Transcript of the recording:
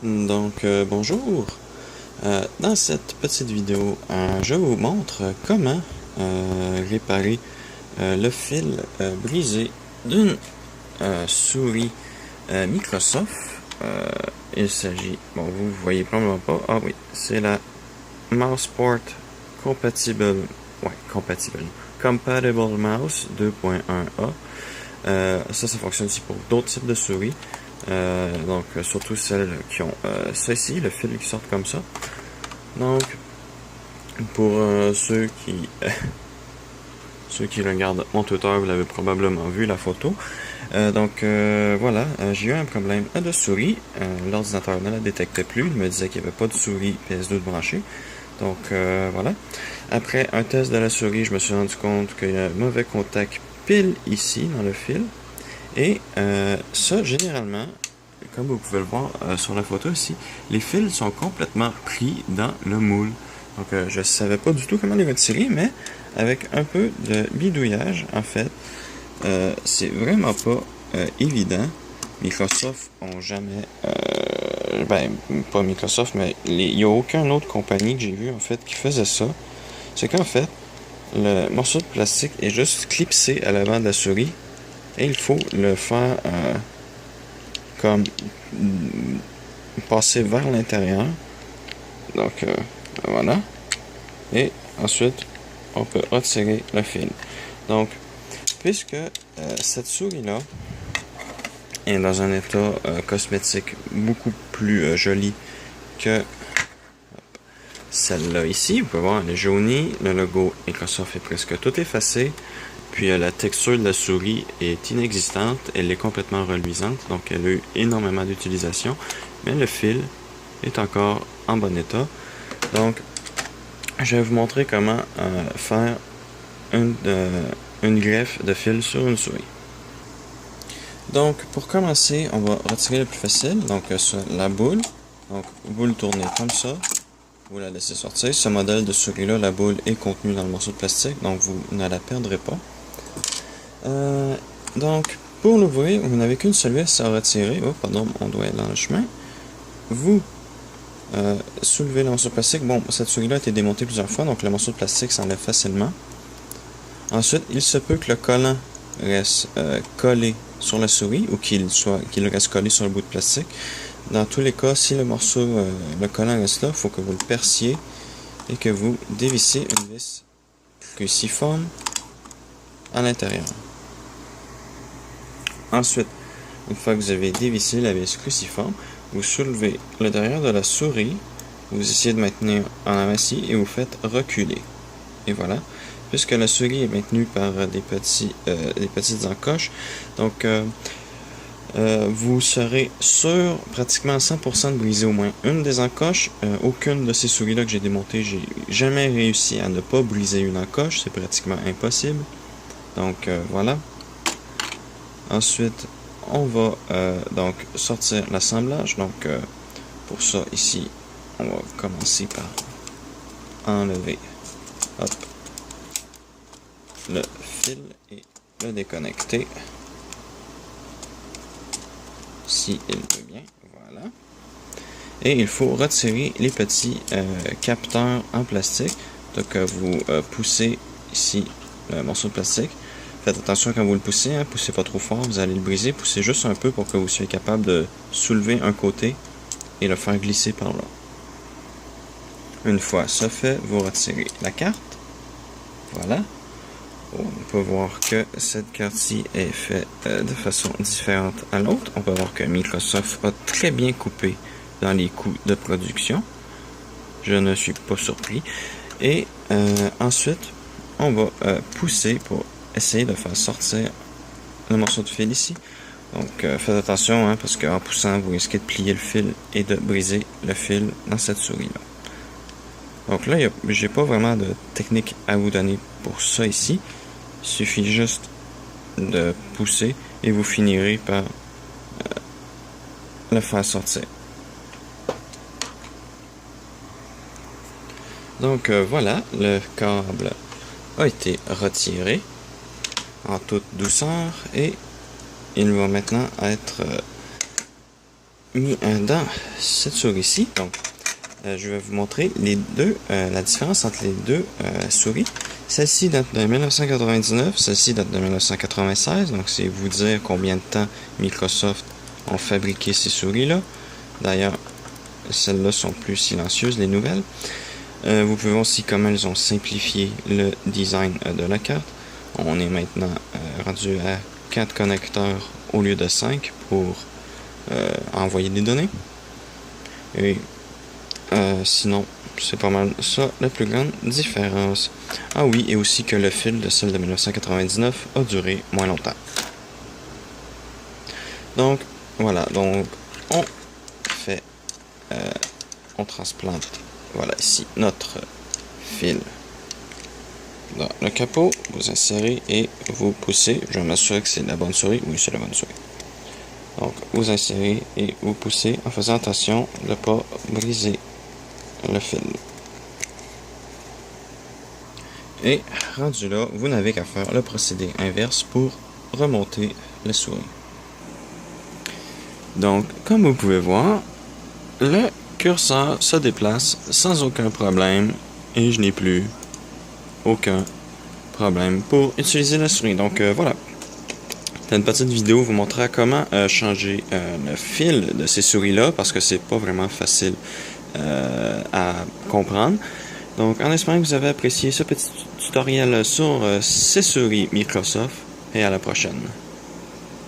Bonjour. Dans cette petite vidéo, je vous montre comment réparer le fil brisé d'une souris Microsoft. Il s'agit, bon, vous voyez probablement pas, ah oui, c'est la Mouseport Compatible, Compatible Mouse 2.1a. Ça fonctionne aussi pour d'autres types de souris. Surtout celles qui ont ça ici, le fil qui sort comme ça. Donc, pour ceux qui regardent mon tuteur, vous l'avez probablement vu la photo. Voilà, j'ai eu un problème de souris. L'ordinateur ne la détectait plus. Il me disait qu'il n'y avait pas de souris PS2 branchée. Voilà. Après un test de la souris, je me suis rendu compte qu'il y a un mauvais contact pile ici dans le fil. Et ça, généralement, comme vous pouvez le voir sur la photo ici, les fils sont complètement pris dans le moule. Donc, je savais pas du tout comment les retirer, mais avec un peu de bidouillage, en fait, c'est vraiment pas évident. Microsoft ont jamais, pas Microsoft, mais il n'y a aucune autre compagnie que j'ai vu en fait qui faisait ça. C'est qu'en fait, le morceau de plastique est juste clipsé à l'avant de la souris et il faut le faire comme passer vers l'intérieur. Donc voilà. Et ensuite, on peut retirer le fil. Donc, puisque cette souris-là est dans un état cosmétique beaucoup plus joli que celle-là ici, vous pouvez voir, elle est jaunie, le logo Microsoft est presque tout effacé, puis la texture de la souris est inexistante, elle est complètement reluisante, donc elle a eu énormément d'utilisation, mais le fil est encore en bon état. Donc, je vais vous montrer comment faire une greffe de fil sur une souris. Donc, pour commencer, on va retirer le plus facile, donc sur la boule. Donc, vous le tournez comme ça, vous la laissez sortir. Ce modèle de souris-là, la boule est contenue dans le morceau de plastique, donc vous ne la perdrez pas. Donc, pour l'ouvrir, vous n'avez qu'une seule vis à retirer. Oh, pardon, on doit être dans le chemin. Vous soulevez le morceau de plastique. Bon, cette souris-là a été démontée plusieurs fois, donc le morceau de plastique s'enlève facilement. Ensuite, il se peut que le collant reste collé sur la souris ou qu'il reste collé sur le bout de plastique. Dans tous les cas, si le collant reste là, il faut que vous le perciez et que vous dévissez une vis cruciforme à l'intérieur. Ensuite, une fois que vous avez dévissé la vis cruciforme, vous soulevez le derrière de la souris, vous essayez de maintenir en amassis et vous faites reculer. Et voilà. Puisque la souris est maintenue par des petites encoches, donc vous serez sûr pratiquement à 100% de briser au moins une des encoches. Aucune de ces souris-là que j'ai démontées, j'ai jamais réussi à ne pas briser une encoche, c'est pratiquement impossible. Donc voilà. Ensuite, on va donc sortir l'assemblage. Donc pour ça ici, on va commencer par enlever le fil et le déconnecter. Si il veut bien, voilà. Et il faut retirer les petits capteurs en plastique. Donc vous poussez ici le morceau de plastique. Faites attention quand vous le poussez, hein, poussez pas trop fort, vous allez le briser. Poussez juste un peu pour que vous soyez capable de soulever un côté et le faire glisser par là. Une fois ça fait, vous retirez la carte. Voilà. On peut voir que cette carte-ci est faite de façon différente à l'autre. On peut voir que Microsoft a très bien coupé dans les coûts de production. Je ne suis pas surpris. Et ensuite, on va pousser pour essayer de faire sortir le morceau de fil ici. Donc faites attention, hein, parce qu'en poussant, vous risquez de plier le fil et de briser le fil dans cette souris-là. Donc là, j'ai pas vraiment de technique à vous donner pour ça ici. Il suffit juste de pousser et vous finirez par le faire sortir. Donc voilà, le câble a été retiré en toute douceur et il va maintenant être mis dans cette souris-ci. Donc, je vais vous montrer la différence entre les deux souris. Celle-ci date de 1999, celle-ci date de 1996. Donc, c'est vous dire combien de temps Microsoft ont fabriqué ces souris-là. D'ailleurs, celles-là sont plus silencieuses, les nouvelles. Vous pouvez voir aussi comment elles ont simplifié le design de la carte. On est maintenant rendu à 4 connecteurs au lieu de 5 pour envoyer des données. Et sinon, c'est pas mal ça la plus grande différence. Ah oui, et aussi que le fil de celle de 1999 a duré moins longtemps. Donc, voilà. Donc, on transplante, voilà ici, notre fil dans le capot. Vous insérez et vous poussez. Je vais m'assurer que c'est la bonne souris. Oui, c'est la bonne souris. Donc, vous insérez et vous poussez en faisant attention de ne pas briser le fil. Et rendu là, vous n'avez qu'à faire le procédé inverse pour remonter la souris. Donc, comme vous pouvez voir, le curseur se déplace sans aucun problème et je n'ai plus aucun problème pour utiliser la souris. Donc voilà. Dans une petite vidéo vous montrera comment changer le fil de ces souris-là parce que c'est pas vraiment facile à comprendre. Donc en espérant que vous avez apprécié ce petit tutoriel sur ces souris Microsoft et à la prochaine.